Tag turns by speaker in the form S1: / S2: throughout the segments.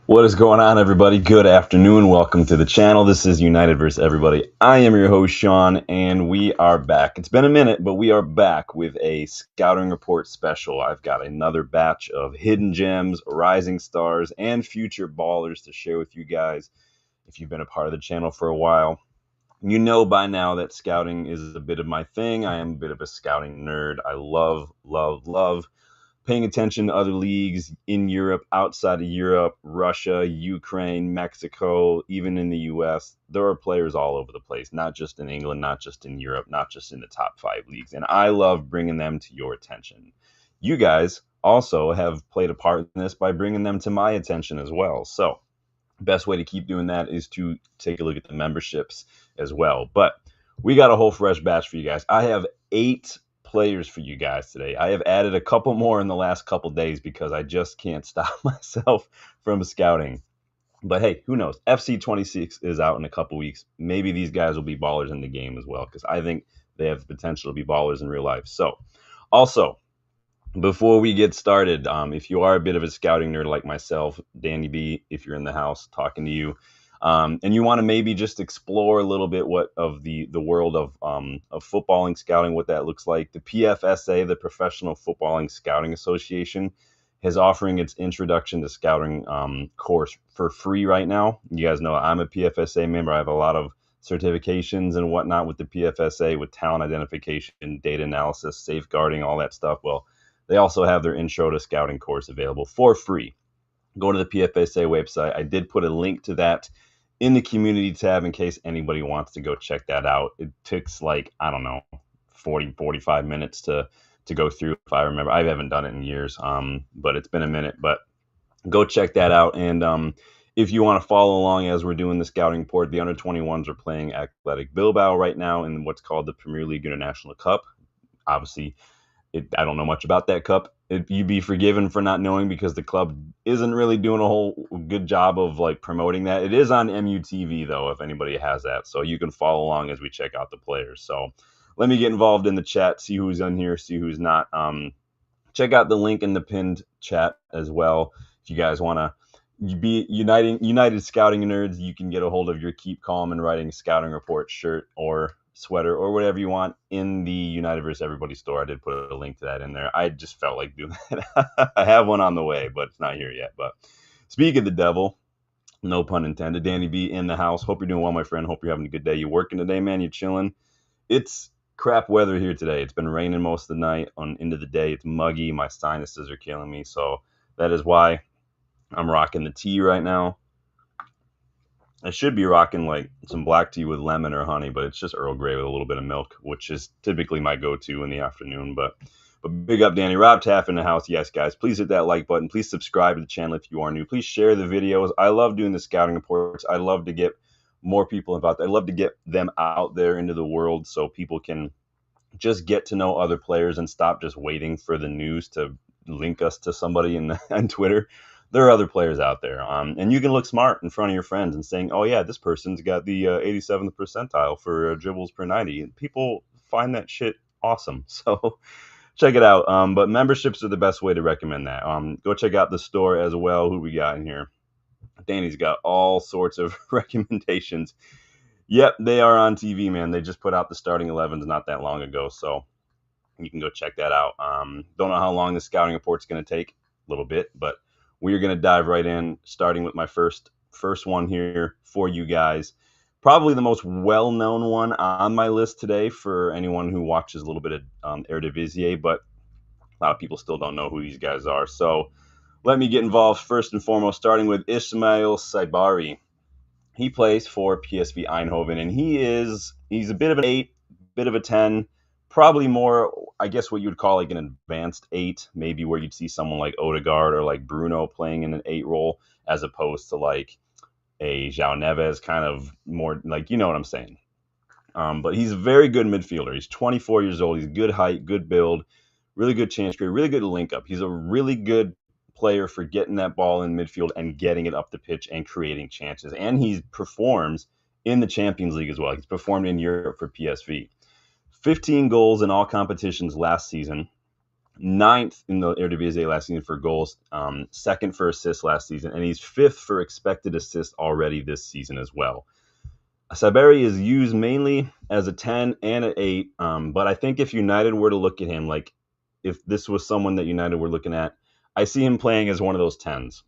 S1: What is going on, everybody? Good afternoon. Welcome to the channel. This is United vs. Everybody. I am your host, Sean, and we are back. It's been a minute, but we are back with a scouting report special. I've got another batch of hidden gems, rising stars, and future ballers to share with you guys. If you've been a part of the channel for a while, you know by now that scouting is a bit of my thing. I am a bit of a scouting nerd. I love paying attention to other leagues in Europe, outside of Europe, Russia, Ukraine, Mexico, even in the US. There are players all over the place, not just in England, not just in Europe, not just in the top 5 leagues. And I love bringing them to your attention. You guys also have played a part in this by bringing them to my attention as well. So, best way to keep doing that is to take a look at the memberships as well. But we got a whole fresh batch for you guys. I have 8 players for you guys today. I have added a couple more in the last couple days because I just can't stop myself from scouting. But hey, who knows? FC 26 is out in a couple weeks. Maybe these guys will be ballers in the game as well because I think they have the potential to be ballers in real life. So, also, before we get started, if you are a bit of a scouting nerd like myself, Danny B, if you're in the house talking to you, and you want to maybe just explore a little bit what of the world of footballing scouting, what that looks like, the PFSA, the Professional Footballing Scouting Association, is offering its introduction to scouting course for free right now. You guys know I'm a PFSA member. I have a lot of certifications and whatnot with the PFSA, with talent identification, data analysis, safeguarding, all that stuff. Well, they also have their intro to scouting course available for free. Go to the PFSA website. I did put a link to that in the community tab in case anybody wants to go check that out. It takes like, I don't know, 45 minutes to go through, if I remember. I haven't done it in years, but it's been a minute. But go check that out. And if you want to follow along as we're doing the scouting report, the under 21s are playing Athletic Bilbao right now in what's called the Premier League International Cup. Obviously, I don't know much about that cup. You'd be forgiven for not knowing because the club isn't really doing a whole good job of like promoting that. It is on MUTV though, if anybody has that, so you can follow along as we check out the players. So let me get involved in the chat, see who's in here, see who's not. Check out the link in the pinned chat as well. If you guys want to be United Scouting Nerds, you can get a hold of your Keep Calm and Writing Scouting Report shirt or sweater or whatever you want in the United vs. Everybody store. I did put a link to that in there. I just felt like doing that. I have one on the way, but it's not here yet. But speak of the devil, no pun intended, Danny B in the house. Hope you're doing well, my friend. Hope you're having a good day. You working today, man? You chilling? It's crap weather here today. It's been raining most of the night on into the day. It's muggy. My sinuses are killing me. So that is why I'm rocking the tea right now. I should be rocking like some black tea with lemon or honey, but it's just Earl Grey with a little bit of milk, which is typically my go-to in the afternoon. But big up, Danny. Rob Taff in the house. Yes, guys, please hit that like button. Please subscribe to the channel if you are new. Please share the videos. I love doing the scouting reports. I love to get more people involved. I love to get them out there into the world so people can just get to know other players and stop just waiting for the news to link us to somebody on Twitter. There are other players out there, and you can look smart in front of your friends and saying, "Oh yeah, this person's got the 87th percentile for dribbles per 90." And people find that shit awesome. So check it out. But memberships are the best way to recommend that. Go check out the store as well. Who we got in here? Danny's got all sorts of recommendations. Yep, they are on TV, man. They just put out the starting 11s not that long ago, so you can go check that out. Don't know how long the scouting report's going to take, a little bit, but we are going to dive right in, starting with my first one here for you guys. Probably the most well-known one on my list today for anyone who watches a little bit of Eredivisie, but a lot of people still don't know who these guys are. So let me get involved first and foremost, starting with Ismail Saibari. He plays for PSV Eindhoven, and he's a bit of an 8, bit of a 10, probably more, I guess, what you would call like an advanced 8, maybe where you'd see someone like Odegaard or like Bruno playing in an 8 role, as opposed to like a João Neves, kind of more like, you know what I'm saying. But he's a very good midfielder. He's 24 years old. He's good height, good build, really good chance creator, really good link up. He's a really good player for getting that ball in midfield and getting it up the pitch and creating chances. And he performs in the Champions League as well. He's performed in Europe for PSV. 15 goals in all competitions last season. ninth in the Eredivisie last season for goals, second for assists last season, and he's fifth for expected assists already this season as well. Saberi is used mainly as a 10 and an 8, but I think if United were to look at him, like if this was someone that United were looking at, I see him playing as one of those 10s.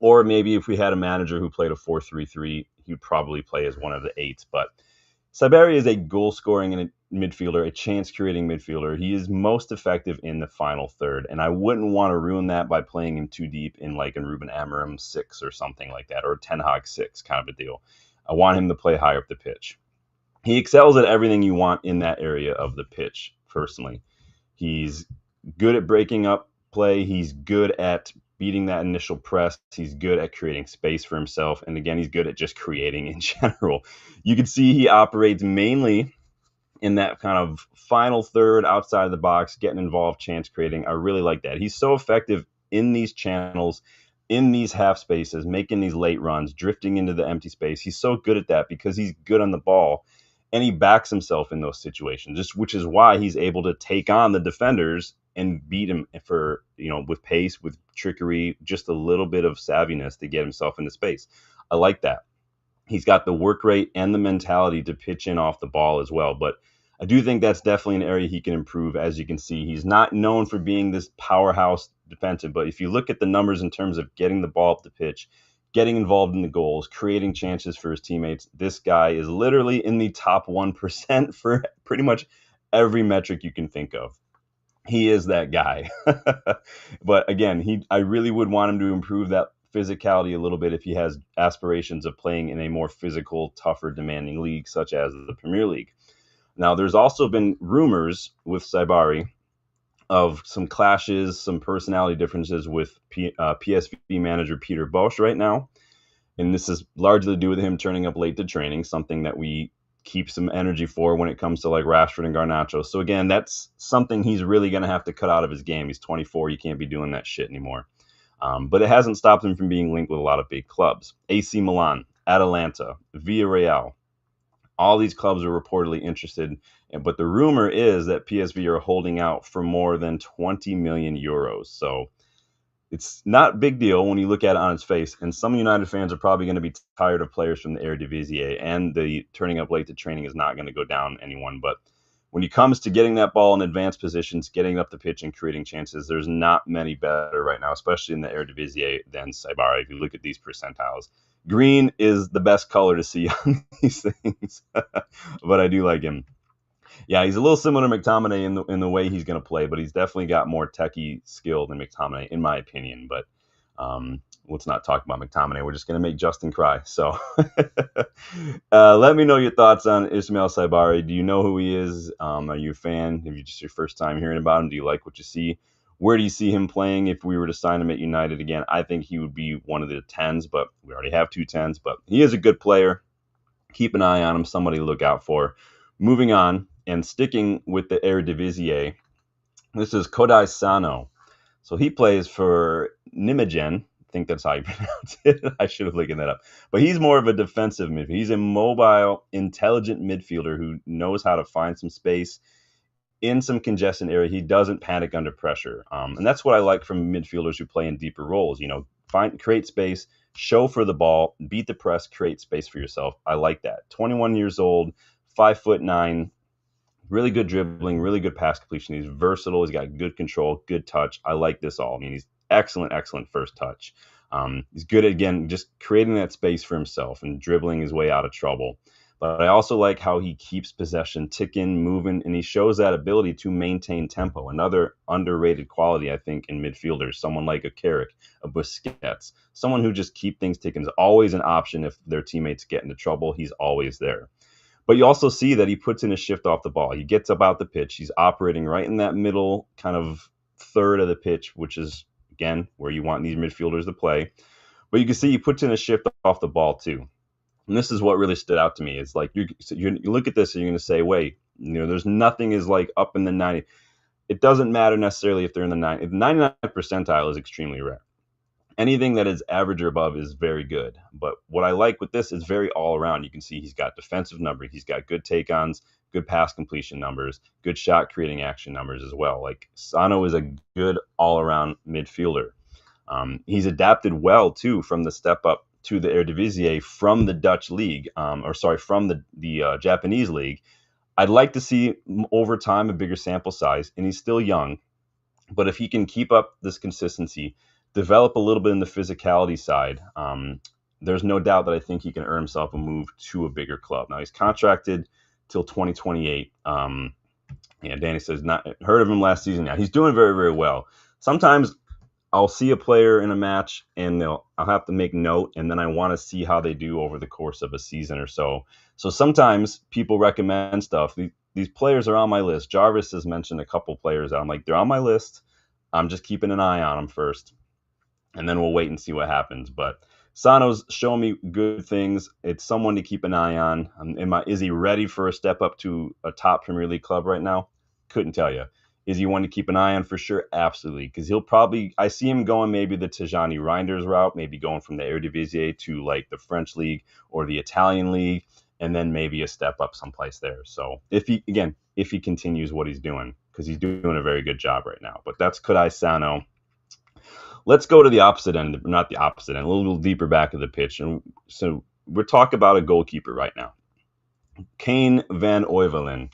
S1: Or maybe if we had a manager who played a 4-3-3, he'd probably play as one of the 8s. But Saberi is a goal-scoring and a midfielder, a chance-creating midfielder. He is most effective in the final third, and I wouldn't want to ruin that by playing him too deep in like a Ruben Amorim 6 or something like that, or a Ten Hag 6 kind of a deal. I want him to play higher up the pitch. He excels at everything you want in that area of the pitch, personally. He's good at breaking up play. He's good at beating that initial press. He's good at creating space for himself. And again, he's good at just creating in general. You can see he operates mainly in that kind of final third outside of the box, getting involved, chance creating. I really like that. He's so effective in these channels, in these half spaces, making these late runs, drifting into the empty space. He's so good at that because he's good on the ball and he backs himself in those situations, just which is why he's able to take on the defenders and beat him for, with pace, with trickery, just a little bit of savviness to get himself into space. I like that. He's got the work rate and the mentality to pitch in off the ball as well. But I do think that's definitely an area he can improve. As you can see, he's not known for being this powerhouse defensive, but if you look at the numbers in terms of getting the ball up the pitch, getting involved in the goals, creating chances for his teammates, this guy is literally in the top 1% for pretty much every metric you can think of. He is that guy. But again, I really would want him to improve that physicality a little bit if he has aspirations of playing in a more physical, tougher, demanding league such as the Premier League. Now, there's also been rumors with Sabari of some clashes, some personality differences with PSV manager Peter Bosz right now. And this is largely to do with him turning up late to training, something that we keep some energy for when it comes to like Rashford and Garnacho. So again, that's something he's really going to have to cut out of his game. He's 24. You can't be doing that shit anymore. But it hasn't stopped him from being linked with a lot of big clubs. AC Milan, Atalanta, Villarreal. All these clubs are reportedly interested, but the rumor is that PSV are holding out for more than 20 million euros. So it's not a big deal when you look at it on its face. And some United fans are probably going to be tired of players from the Eredivisie, and the turning up late to training is not going to go down anyone. But when it comes to getting that ball in advanced positions, getting up the pitch and creating chances, there's not many better right now, especially in the Eredivisie, than Sabari. If you look at these percentiles, green is the best color to see on these things, but I do like him. Yeah, he's a little similar to McTominay in the way he's going to play, but he's definitely got more techie skill than McTominay, in my opinion. But let's not talk about McTominay. We're just going to make Justin cry. So let me know your thoughts on Ismail Sabari. Do you know who he is? Are you a fan? Have you just your first time hearing about him? Do you like what you see? Where do you see him playing if we were to sign him at United again? I think he would be one of the 10s, but we already have 2 10s. But he is a good player. Keep an eye on him. Somebody to look out for. Moving on and sticking with the Eredivisie, this is Kodai Sano. So he plays for Nijmegen. I think that's how you pronounce it. I should have looked that up. But he's more of a defensive midfielder. He's a mobile, intelligent midfielder who knows how to find some space in some congested area. He doesn't panic under pressure. And that's what I like from midfielders who play in deeper roles. Create space, show for the ball, beat the press, create space for yourself. I like that. 21 years old, 5'9", really good dribbling, really good pass completion. He's versatile. He's got good control, good touch. I like this all. I mean, he's excellent first touch. He's good at, again, just creating that space for himself and dribbling his way out of trouble. But I also like how he keeps possession ticking, moving, and he shows that ability to maintain tempo. Another underrated quality, I think, in midfielders. Someone like a Carrick, a Busquets, someone who just keep things ticking is always an option if their teammates get into trouble. He's always there. But you also see that he puts in a shift off the ball. He gets about the pitch. He's operating right in that middle kind of third of the pitch, which is, again, where you want these midfielders to play. But you can see he puts in a shift off the ball, too. And this is what really stood out to me. It's like you look at this and you're going to say, wait, there's nothing is like up in the 90. It doesn't matter necessarily if they're in the 90. The 99th percentile is extremely rare. Anything that is average or above is very good. But what I like with this is very all around. You can see he's got defensive numbers, he's got good take-ons, good pass completion numbers, good shot creating action numbers as well. Like Sano is a good all-around midfielder. He's adapted well too from the step up to the Eredivisie from the Dutch league, from the Japanese league. I'd like to see over time a bigger sample size, and he's still young. But if he can keep up this consistency, develop a little bit in the physicality side, there's no doubt that I think he can earn himself a move to a bigger club. Now he's contracted till 2028. Danny says not heard of him last season. Now he's doing very, very well. Sometimes I'll see a player in a match and I'll have to make note, and then I want to see how they do over the course of a season or so. So sometimes people recommend stuff. These players are on my list. Jarvis has mentioned a couple players that I'm like, they're on my list. I'm just keeping an eye on them first, and then we'll wait and see what happens. But Sano's showing me good things. It's someone to keep an eye on. Is he ready for a step up to a top Premier League club right now? Couldn't tell you. Is he one to keep an eye on for sure? Absolutely, because I see him going maybe the Tijani Reinders route, maybe going from the Eredivisie to like the French league or the Italian league, and then maybe a step up someplace there. So if he continues what he's doing, because he's doing a very good job right now. But that's Kodai Sano. Let's go to the opposite end, not the opposite end, a little deeper back of the pitch. And so we're talking about a goalkeeper right now. Kane van Oevelen.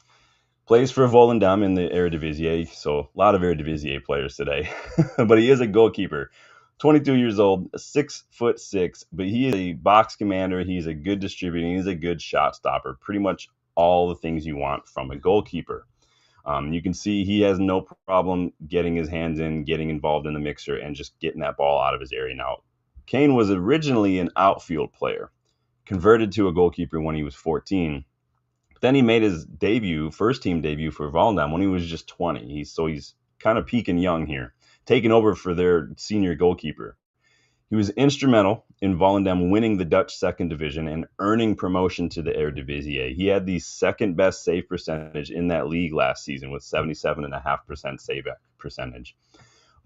S1: Plays for Volendam in the Eredivisie, so a lot of Eredivisie players today. But he is a goalkeeper. 22 years old, 6'6", but he is a box commander. He's a good distributor. He's a good shot stopper. Pretty much all the things you want from a goalkeeper. You can see he has no problem getting his hands in, getting involved in the mixer, and just getting that ball out of his area. Now, Kane was originally an outfield player, converted to a goalkeeper when he was 14. Then he made his first team debut for Volendam when he was just 20. He's kind of peaking young here, taking over for their senior goalkeeper. He was instrumental in Volendam winning the Dutch second division and earning promotion to the Eredivisie. He had the second best save percentage in that league last season with 77.5% save percentage.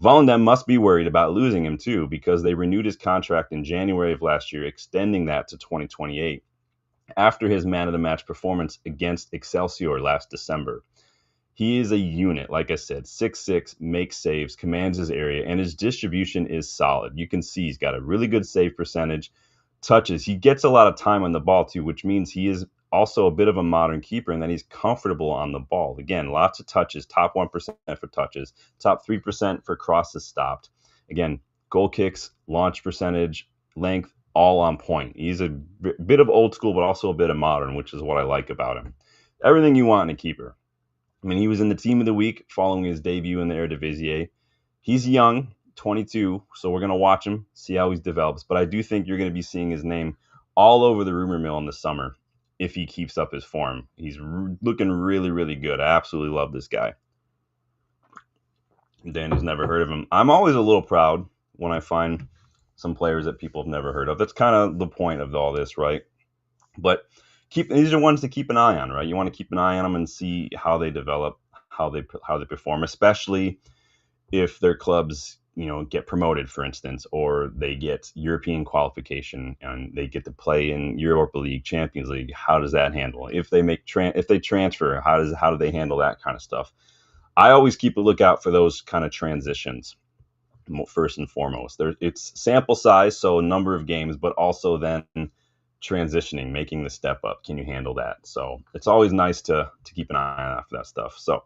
S1: Volendam must be worried about losing him too, because they renewed his contract in January of last year, extending that to 2028. After his man-of-the-match performance against Excelsior last December. He is a unit, like I said, 6'6", makes saves, commands his area, and his distribution is solid. You can see he's got a really good save percentage, touches. He gets a lot of time on the ball, too, which means he is also a bit of a modern keeper and that he's comfortable on the ball. Again, lots of touches, top 1% for touches, top 3% for crosses stopped. Again, goal kicks, launch percentage, length, all on point. He's a bit of old school, but also a bit of modern, which is what I like about him. Everything you want in a keeper. I mean, he was in the team of the week following his debut in the Eredivisie. He's young, 22, so we're going to watch him, see how he develops. But I do think you're going to be seeing his name all over the rumor mill in the summer if he keeps up his form. He's looking really, really good. I absolutely love this guy. Danny's never heard of him. I'm always a little proud when I find some players that people have never heard of. That's kind of the point of all this, right? But these are ones to keep an eye on, right? You want to keep an eye on them and see how they develop, how they perform, especially if their clubs, get promoted, for instance, or they get European qualification and they get to play in Europa League, Champions League. How does that handle? If they transfer, how do they handle that kind of stuff? I always keep a lookout for those kind of transitions. First and foremost, it's sample size, so a number of games, but also then transitioning, making the step up. Can you handle that? So it's always nice to keep an eye on for that stuff. So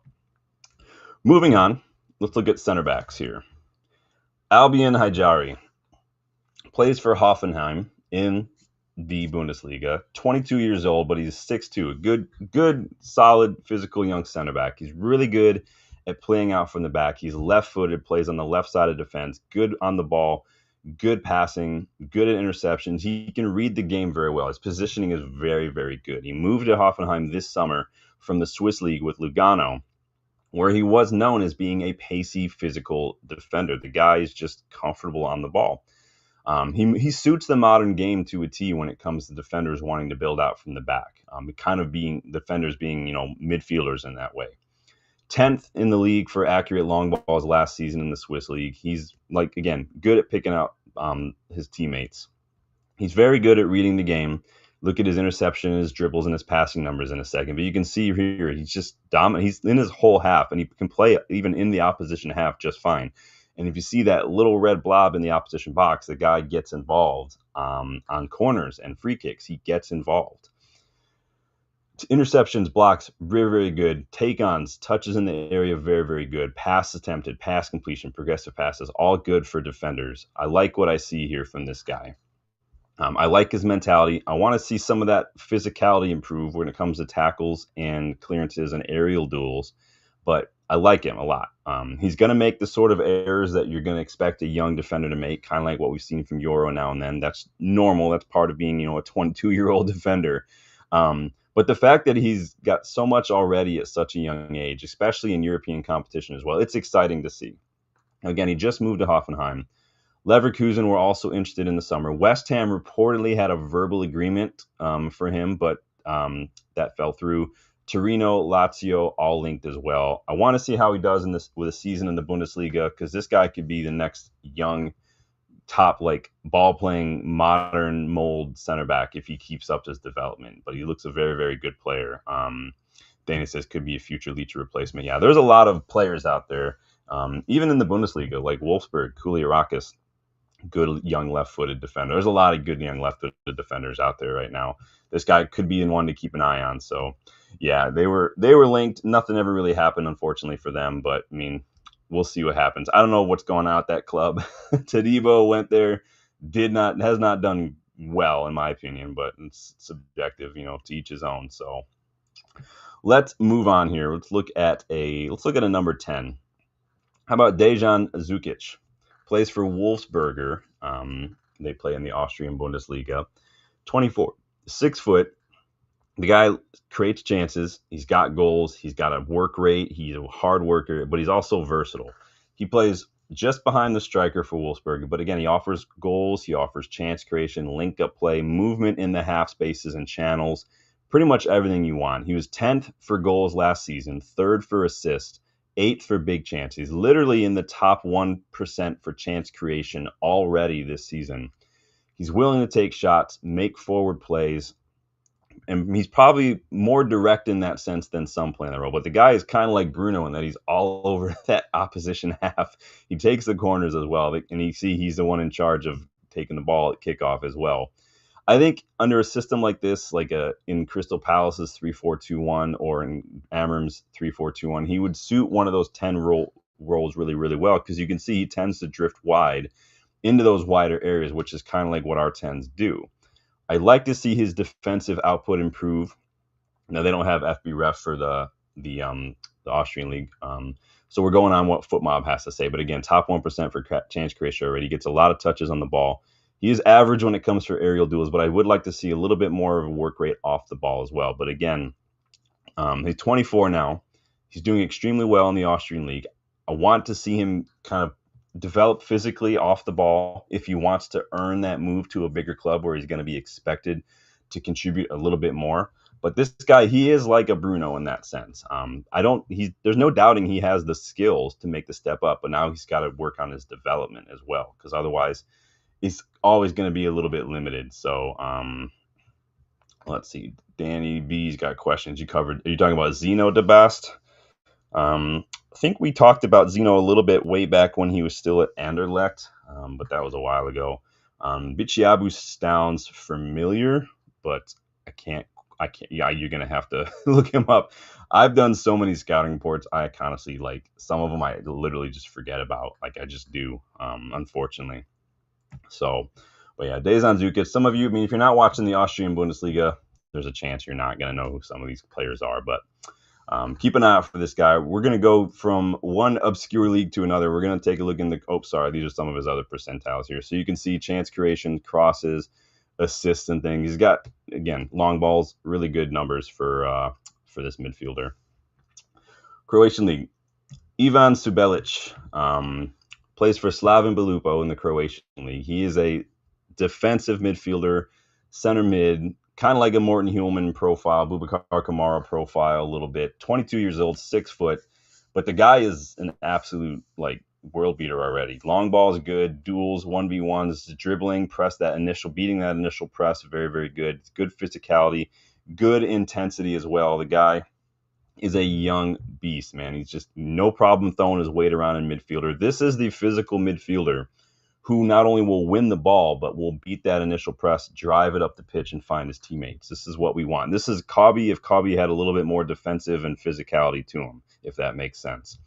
S1: moving on, let's look at center backs here. Albion Hajari plays for Hoffenheim in the Bundesliga. 22 years old, but he's 6'2", a good, solid, physical young center back. He's really good at playing out from the back. He's left-footed, plays on the left side of defense, good on the ball, good passing, good at interceptions. He can read the game very well. His positioning is very, very good. He moved to Hoffenheim this summer from the Swiss League with Lugano, where he was known as being a pacey, physical defender. The guy is just comfortable on the ball. He suits the modern game to a T when it comes to defenders wanting to build out from the back, kind of being defenders being, midfielders in that way. 10th in the league for accurate long balls last season in the Swiss League. He's, again, good at picking out his teammates. He's very good at reading the game. Look at his interception, his dribbles, and his passing numbers in a second. But you can see here, he's just dominant. He's in his whole half, and he can play even in the opposition half just fine. And if you see that little red blob in the opposition box, the guy gets involved on corners and free kicks. He gets involved. Interceptions, blocks, very, very good. Take-ons, touches in the area, very, very good. Pass attempted, pass completion, progressive passes, all good for defenders. I like what I see here from this guy. I like his mentality. I want to see some of that physicality improve when it comes to tackles and clearances and aerial duels, but I like him a lot. He's going to make the sort of errors that you're going to expect a young defender to make, kind of like what we've seen from Euro now and then. That's normal. That's part of being, a 22-year-old defender. But the fact that he's got so much already at such a young age, especially in European competition as well, it's exciting to see. Again, he just moved to Hoffenheim. Leverkusen were also interested in the summer. West Ham reportedly had a verbal agreement for him, but that fell through. Torino, Lazio, all linked as well. I want to see how he does with a season in the Bundesliga, because this guy could be the next young, top, ball-playing, modern mold center back if he keeps up his development. But he looks a very, very good player. Dana says could be a future Leach replacement. Yeah, there's a lot of players out there, even in the Bundesliga, like Wolfsburg, Kuliarakis. Good young left-footed defender. There's a lot of good young left-footed defenders out there right now. This guy could be one to keep an eye on. So, yeah, they were linked. Nothing ever really happened, unfortunately, for them. But I mean, we'll see what happens. I don't know what's going on at that club. Todibo went there, has not done well in my opinion, but it's subjective, to each his own. So let's move on here. Let's look at a number 10. How about Dejan Zukic? Plays for Wolfsberger. They play in the Austrian Bundesliga. 24, 6 foot. The guy creates chances. He's got goals. He's got a work rate. He's a hard worker, but he's also versatile. He plays just behind the striker for Wolfsberger, but again, he offers goals. He offers chance creation, link-up play, movement in the half spaces and channels, pretty much everything you want. He was 10th for goals last season, 3rd for assists, 8th for big chances. He's literally in the top 1% for chance creation already this season. He's willing to take shots, make forward plays, and he's probably more direct in that sense than some play in the role. But the guy is kind of like Bruno in that he's all over that opposition half. He takes the corners as well, and he's the one in charge of taking the ball at kickoff as well. I think under a system like this, in Crystal Palace's 3-4-2-1 or in Amorim's 3-4-2-1, he would suit one of those 10 roles really, really well, because you can see he tends to drift wide into those wider areas, which is kind of like what our 10s do. I'd like to see his defensive output improve. Now, they don't have FB Ref for the Austrian league, so we're going on what FootMob has to say. But again, top 1% for chance creation already. He gets a lot of touches on the ball. He is average when it comes for aerial duels, but I would like to see a little bit more of a work rate off the ball as well. But again, he's 24 now. He's doing extremely well in the Austrian league. I want to see him kind of develop physically off the ball if he wants to earn that move to a bigger club where he's going to be expected to contribute a little bit more. But this guy, he is like a Bruno in that sense. There's no doubting he has the skills to make the step up, but now he's got to work on his development as well, because otherwise he's always going to be a little bit limited. So let's see. Danny B's got questions. Are you talking about Zeno de Bast? I think we talked about Zeno a little bit way back when he was still at Anderlecht, but that was a while ago. Bichiabu sounds familiar, but I can't. Yeah, you're gonna have to look him up. I've done so many scouting reports. I honestly, some of them I literally just forget about. I just do, unfortunately. So, but yeah, Dejan Zukic. Some of you, if you're not watching the Austrian Bundesliga, there's a chance you're not gonna know who some of these players are, but. Keep an eye out for this guy. We're going to go from one obscure league to another. We're going to take a look in these are some of his other percentiles here. So you can see chance creation, crosses, assists, and things. He's got, again, long balls, really good numbers for this midfielder. Croatian league. Ivan Subelic plays for Slaven Belupo in the Croatian league. He is a defensive midfielder, center mid, kind of like a Morten Hulman profile, Boubacar Kamara profile a little bit. 22 years old, 6 foot. But the guy is an absolute, world beater already. Long ball is good. Duels, 1v1s, dribbling, beating that initial press, very, very good. Good physicality, good intensity as well. The guy is a young beast, man. He's just no problem throwing his weight around in midfielder. This is the physical midfielder who not only will win the ball, but will beat that initial press, drive it up the pitch, and find his teammates. This is what we want. This is Cobby if Cobby had a little bit more defensive and physicality to him, if that makes sense.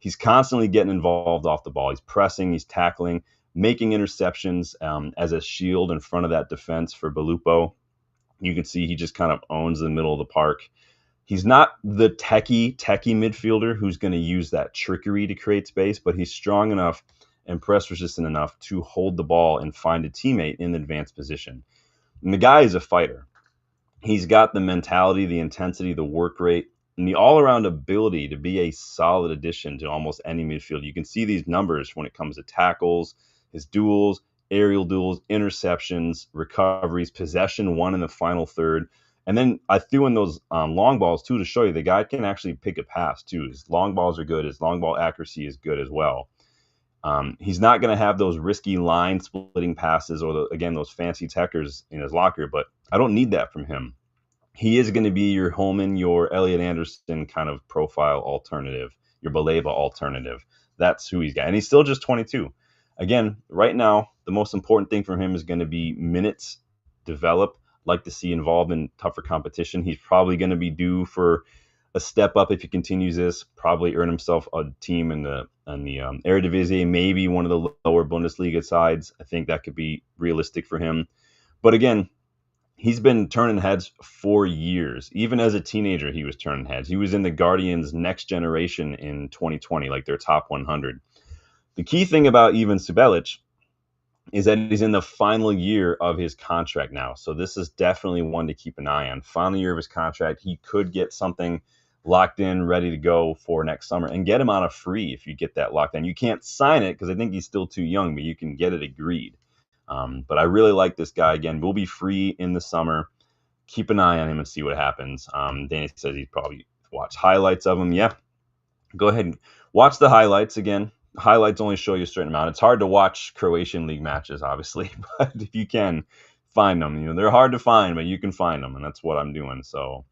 S1: He's constantly getting involved off the ball. He's pressing, he's tackling, making interceptions as a shield in front of that defense for Belupo. You can see he just kind of owns the middle of the park. He's not the techie midfielder who's going to use that trickery to create space, but he's strong enough and press resistant enough to hold the ball and find a teammate in the advanced position. And the guy is a fighter. He's got the mentality, the intensity, the work rate, and the all-around ability to be a solid addition to almost any midfield. You can see these numbers when it comes to tackles, his duels, aerial duels, interceptions, recoveries, possession won in the final third. And then I threw in those long balls, too, to show you the guy can actually pick a pass, too. His long balls are good. His long ball accuracy is good as well. He's not going to have those risky line splitting passes or, again, those fancy techers in his locker, but I don't need that from him. He is going to be your Holman, your Elliot Anderson kind of profile alternative, your Baleba alternative. That's who he's got. And he's still just 22. Again, right now, the most important thing for him is going to be minutes, develop, like to see involved in tougher competition. He's probably going to be due for a step up if he continues this, probably earn himself a team in the Eredivisie, maybe one of the lower Bundesliga sides. I think that could be realistic for him. But again, he's been turning heads for years. Even as a teenager, he was turning heads. He was in the Guardians' next generation in 2020, like their top 100. The key thing about Ivan Subelic is that he's in the final year of his contract now. So this is definitely one to keep an eye on. Final year of his contract, he could get something locked in, ready to go for next summer, and get him on a free if you get that locked in. You can't sign it because I think he's still too young, but you can get it agreed. But I really like this guy. Again, we'll be free in the summer. Keep an eye on him and see what happens. Danny says he'd probably watch highlights of him. Yeah, go ahead and watch the highlights. Again, highlights only show you a certain amount. It's hard to watch Croatian league matches, obviously, but if you can find them, they're hard to find, but you can find them, and that's what I'm doing. So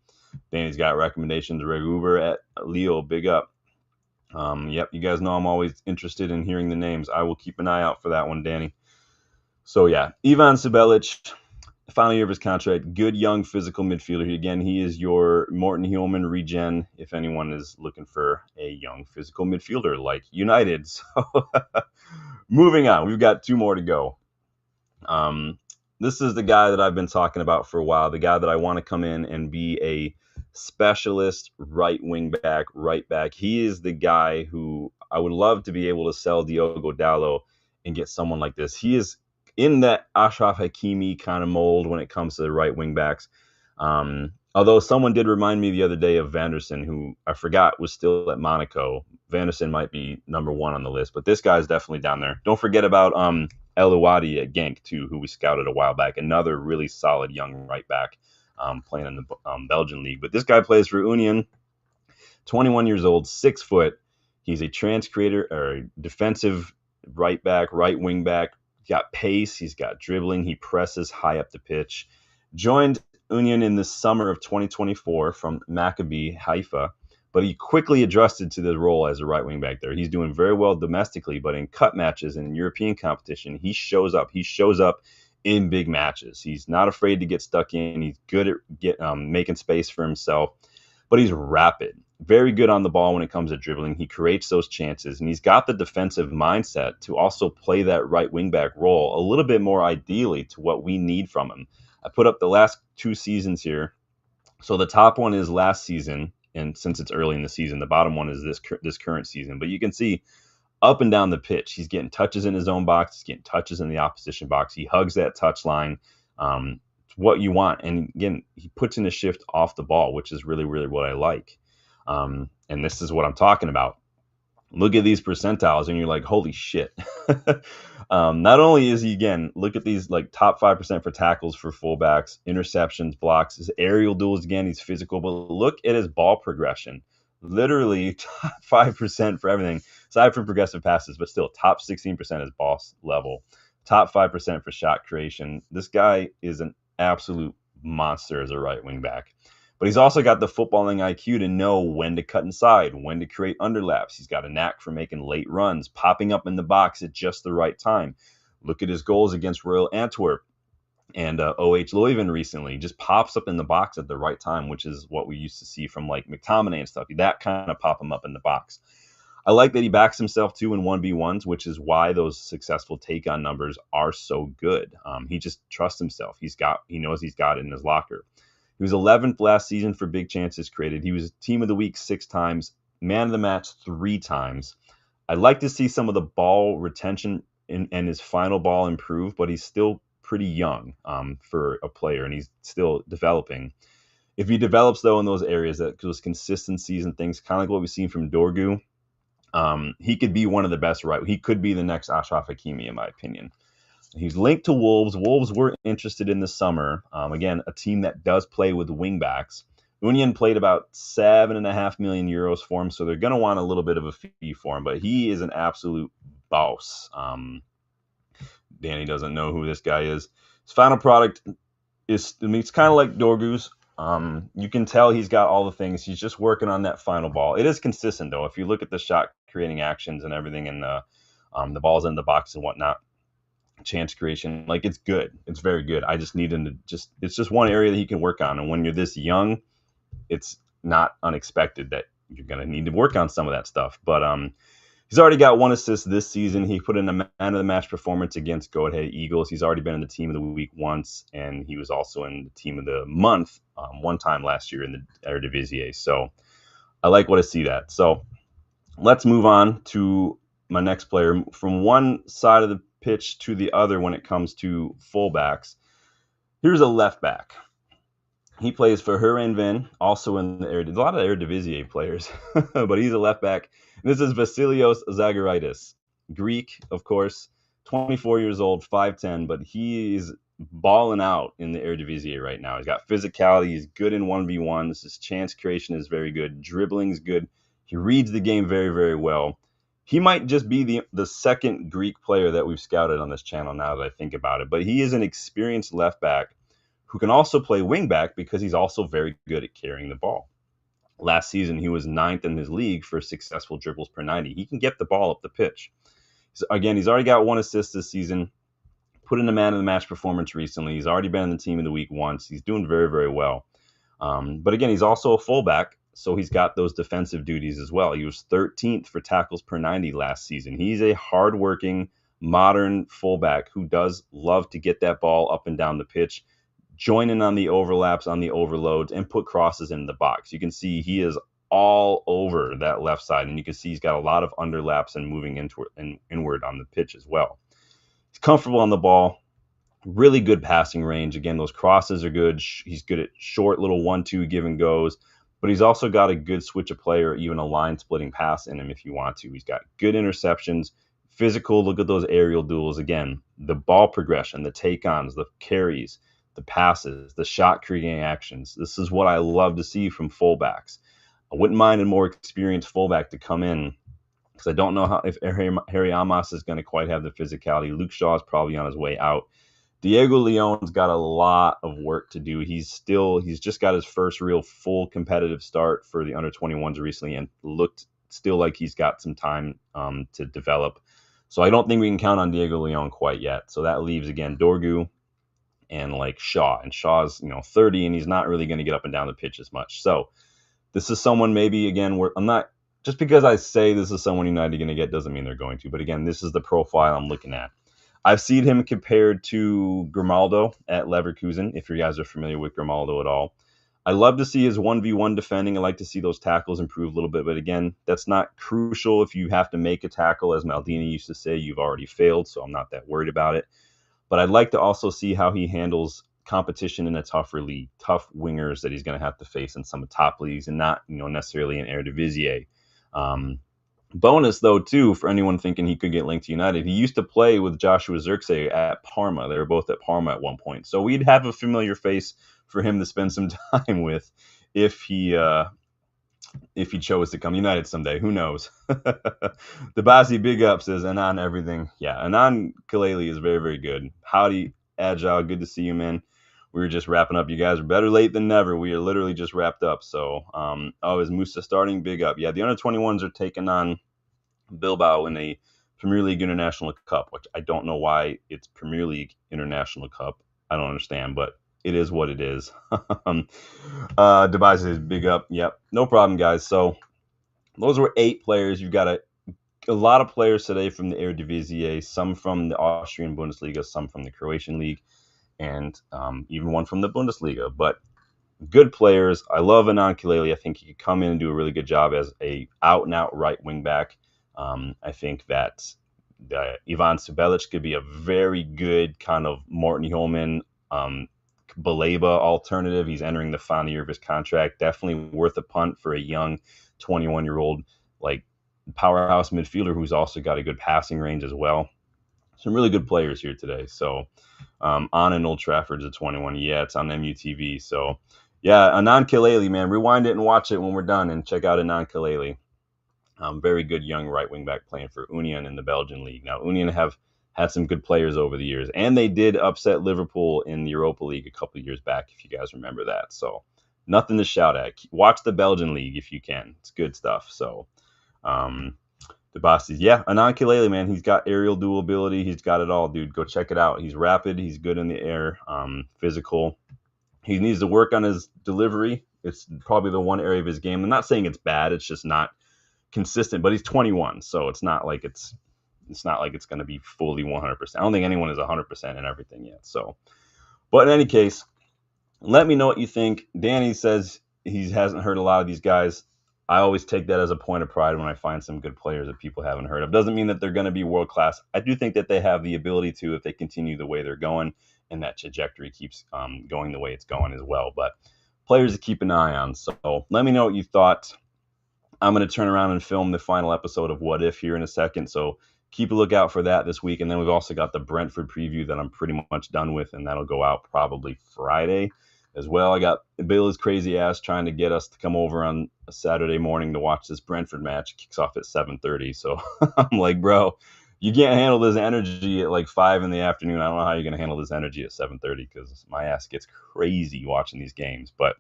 S1: Danny's got recommendations. Reg Uber at Leo, big up. Yep, you guys know I'm always interested in hearing the names. I will keep an eye out for that one, Danny. So yeah, Ivan Subelic, final year of his contract, good young physical midfielder. Again, he is your Morten Hillman regen if anyone is looking for a young physical midfielder like United. So moving on, we've got two more to go. This is the guy that I've been talking about for a while, the guy that I want to come in and be a specialist right wing back, right back. He is the guy who I would love to be able to sell Diogo Dalot and get someone like this. He is in that Achraf Hakimi kind of mold when it comes to the right wing backs. Although someone did remind me the other day of Vanderson, who I forgot was still at Monaco. Vanderson might be number one on the list, but this guy's definitely down there. Don't forget about El Ouadi at Genk, too, who we scouted a while back. Another really solid young right back playing in the Belgian league. But this guy plays for Union, 21 years old, 6 foot. He's a trans creator or a defensive right back, right wing back. He's got pace. He's got dribbling. He presses high up the pitch. Joined Union in the summer of 2024 from Maccabi Haifa, but he quickly adjusted to the role as a right wing back there. He's doing very well domestically, but in cup matches and in European competition, he shows up. He shows up in big matches. He's not afraid to get stuck in. He's good at making space for himself, but he's rapid. Very good on the ball when it comes to dribbling. He creates those chances, and he's got the defensive mindset to also play that right wing back role a little bit more ideally to what we need from him. I put up the last 2 seasons here. So the top one is last season, and since it's early in the season, the bottom one is this current season. But you can see up and down the pitch, he's getting touches in his own box. He's getting touches in the opposition box. He hugs that touch line. It's what you want. And again, he puts in a shift off the ball, which is really, really what I like. And this is what I'm talking about. Look at these percentiles and you're like, holy shit. Not only is he, again, look at these like top 5% for tackles for fullbacks, interceptions, blocks, his aerial duels, again, he's physical, but look at his ball progression. Literally top 5% for everything. aside from progressive passes, but still top 16% is boss level, top 5% for shot creation. This guy is an absolute monster as a right wing back. But he's also got the footballing IQ to know when to cut inside, when to create underlaps. He's got a knack for making late runs, popping up in the box at just the right time. Look at his goals against Royal Antwerp and OH Leuven recently. He just pops up in the box at the right time, which is what we used to see from like McTominay and stuff. That kind of pop him up in the box. I like that he backs himself too in 1v1s, which is why those successful take-on numbers are so good. He just trusts himself. He knows he's got it in his locker. He was 11th last season for big chances created. He was team of the week 6 times, man of the match 3 times. I'd like to see some of the ball retention and his final ball improve, but he's still pretty young for a player, and he's still developing. If he develops, though, in those areas, those consistencies and things, kind of like what we've seen from Dorgu, he could be one of the best He could be the next Achraf Hakimi, in my opinion. He's linked to Wolves. Wolves were interested in the summer. Again, a team that does play with wingbacks. Union played about €7.5 million for him, so they're going to want a little bit of a fee for him, but he is an absolute boss. Danny doesn't know who this guy is. His final product is, it's kind of like Dorgu's. You can tell he's got all the things. He's just working on that final ball. It is consistent, though. If you look at the shot creating actions and everything, and the balls in the box and whatnot, chance creation, like, it's good. It's very good. I just need him to it's just one area that he can work on. And when you're this young, it's not unexpected that you're going to need to work on some of that stuff. But he's already got 1 assist this season. He put in a man of the match performance against Go Ahead Eagles. He's already been in the team of the week once, and he was also in the team of the month one time last year in the Eredivisie. So I like what I see that. So let's move on to my next player. From one side of the pitch to the other when it comes to fullbacks, here's a left back. He plays for Heerenveen, also in a lot of Eredivisie players, but he's a left back. This is Vasilios Zagorakis, Greek, of course, 24 years old, 5'10", but he's balling out in the Eredivisie right now. He's got physicality. He's good in 1v1s. His chance creation is very good. Dribbling's good. He reads the game very, very well. He might just be the second Greek player that we've scouted on this channel now that I think about it, but he is an experienced left back who can also play wing back because he's also very good at carrying the ball. Last season, he was 9th in his league for successful dribbles per 90. He can get the ball up the pitch. So again, he's already got 1 assist this season, put in a man of the match performance recently. He's already been in the team of the week once. He's doing very, very well. But again, he's also a fullback, so he's got those defensive duties as well. He was 13th for tackles per 90 last season. He's a hardworking, modern fullback who does love to get that ball up and down the pitch, join in on the overlaps, on the overloads, and put crosses in the box. You can see he is all over that left side, and you can see he's got a lot of underlaps and moving inward on the pitch as well. He's comfortable on the ball, really good passing range. Again, those crosses are good. He's good at short little 1-2 give and goes, but he's also got a good switch of play or even a line splitting pass in him if you want to. He's got good interceptions, physical. Look at those aerial duels. Again, the ball progression, the take-ons, the carries, the passes, the shot creating actions. This is what I love to see from fullbacks. I wouldn't mind a more experienced fullback to come in because I don't know if Harry Amos is going to quite have the physicality. Luke Shaw is probably on his way out. Diego Leon's got a lot of work to do. He's just got his first real full competitive start for the under-21s recently and looked still like he's got some time to develop. So I don't think we can count on Diego Leon quite yet. So that leaves, again, Dorgu and like Shaw. And Shaw's 30, and he's not really going to get up and down the pitch as much. So this is someone maybe, again, where I'm not, just because I say this is someone United are going to get doesn't mean they're going to. But again, this is the profile I'm looking at. I've seen him compared to Grimaldo at Leverkusen, if you guys are familiar with Grimaldo at all. I love to see his 1v1 defending. I like to see those tackles improve a little bit. But again, that's not crucial if you have to make a tackle. As Maldini used to say, you've already failed, so I'm not that worried about it. But I'd like to also see how he handles competition in a tougher league, tough wingers that he's going to have to face in some top leagues and not necessarily in Eredivisie. Bonus, though, too, for anyone thinking he could get linked to United, he used to play with Joshua Zirkzee at Parma. They were both at Parma at one point. So we'd have a familiar face for him to spend some time with if he if he chose to come United someday. Who knows? Dabasi, big up, says Anan everything. Yeah, Anan Kaleli is very, very good. Howdy, Agile. Good to see you, man. We were just wrapping up. You guys are better late than never. We are literally just wrapped up. So, is Musa starting? Big up. Yeah, the under-21s are taking on Bilbao in a Premier League International Cup, which I don't know why it's Premier League International Cup. I don't understand, but it is what it is. Device says big up. Yep, no problem, guys. So those were 8 players. You've got a lot of players today from the Eredivisie, some from the Austrian Bundesliga, some from the Croatian League, and even one from the Bundesliga. But good players. I love Anan Kaleli. I think he could come in and do a really good job as a out-and-out right wing back. I think that Ivan Subelic could be a very good kind of Morten Hjulman, Baleba alternative. He's entering the final year of his contract. Definitely worth a punt for a young 21-year-old like powerhouse midfielder who's also got a good passing range as well. Some really good players here today. So on in Old Trafford's a 21. Yeah, it's on MUTV. So yeah, Anan Kaleli, man, rewind it and watch it when we're done and check out Anan Kaleli. Very good young right wing back playing for Union in the Belgian league. Now, Union have had some good players over the years, and they did upset Liverpool in the Europa League a couple of years back, if you guys remember that. So nothing to shout at. Watch the Belgian league if you can. It's good stuff. So the Bosses, yeah, Anan Kaleli, man, he's got aerial dual ability. He's got it all, dude. Go check it out. He's rapid. He's good in the air, physical. He needs to work on his delivery. It's probably the one area of his game. I'm not saying it's bad. It's just not consistent, but he's 21, so it's not like it's going to be fully 100%. I don't think anyone is 100% in everything yet. So, but in any case, let me know what you think. Danny says he hasn't heard a lot of these guys. I always take that as a point of pride when I find some good players that people haven't heard of. Doesn't mean that they're going to be world class. I do think that they have the ability to if they continue the way they're going and that trajectory keeps going the way it's going as well. But players to keep an eye on. So let me know what you thought. I'm going to turn around and film the final episode of What If here in a second. So keep a lookout for that this week. And then we've also got the Brentford preview that I'm pretty much done with, and that'll go out probably Friday as well. I got Bill's crazy ass trying to get us to come over on a Saturday morning to watch this Brentford match. It kicks off at 7:30. So I'm like, bro, you can't handle this energy at like 5 in the afternoon. I don't know how you're going to handle this energy at 7:30 because my ass gets crazy watching these games. But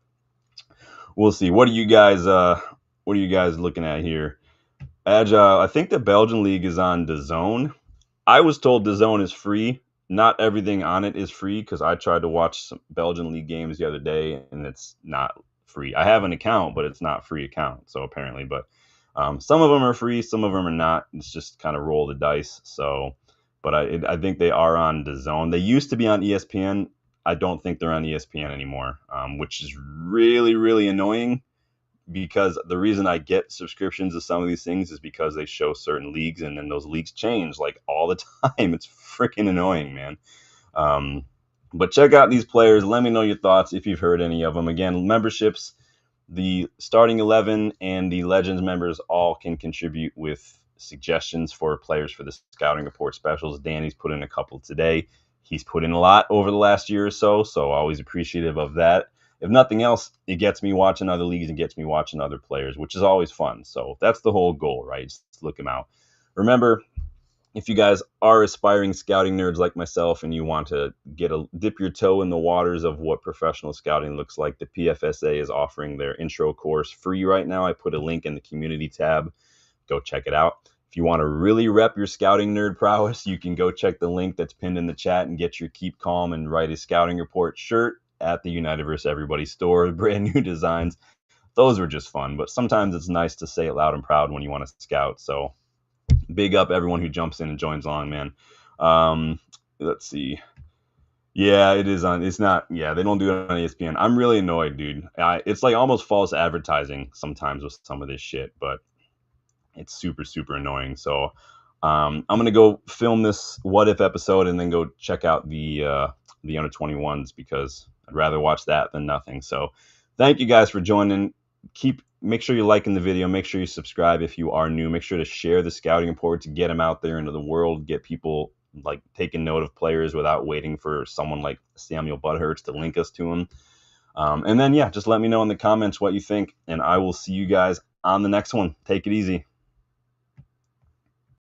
S1: we'll see. What are you guys looking at here? Agile, I think the Belgian league is on DAZN. I was told DAZN is free. Not everything on it is free because I tried to watch some Belgian league games the other day and it's not free. I have an account, but it's not a free account. So apparently, but some of them are free, some of them are not. It's just kind of roll the dice. So, but I think they are on DAZN. They used to be on ESPN. I don't think they're on ESPN anymore, which is really, really annoying. Because the reason I get subscriptions to some of these things is because they show certain leagues and then those leagues change like all the time. It's freaking annoying, man. But check out these players. Let me know your thoughts if you've heard any of them. Again, memberships, the starting 11 and the Legends members all can contribute with suggestions for players for the scouting report specials. Danny's put in a couple today. He's put in a lot over the last year or so, so always appreciative of that. If nothing else, it gets me watching other leagues and gets me watching other players, which is always fun. So that's the whole goal, right? Just look them out. Remember, if you guys are aspiring scouting nerds like myself and you want to dip your toe in the waters of what professional scouting looks like, the PFSA is offering their intro course free right now. I put a link in the community tab. Go check it out. If you want to really rep your scouting nerd prowess, you can go check the link that's pinned in the chat and get your Keep Calm and Write a Scouting Report shirt at the United vs. Everybody store. Brand new designs. Those were just fun, but sometimes it's nice to say it loud and proud when you want to scout. So big up everyone who jumps in and joins on, man. Let's see. Yeah, it is on. It's not. Yeah, they don't do it on ESPN. I'm really annoyed, dude. It's like almost false advertising sometimes with some of this shit, but it's super, super annoying. So I'm going to go film this What If episode and then go check out the under 21s because I'd rather watch that than nothing. So thank you guys for joining. Make sure you're liking the video. Make sure you subscribe if you are new. Make sure to share the scouting report to get them out there into the world, get people like taking note of players without waiting for someone like Samuel Butthurst to link us to them. And then, yeah, just let me know in the comments what you think, and I will see you guys on the next one. Take it easy.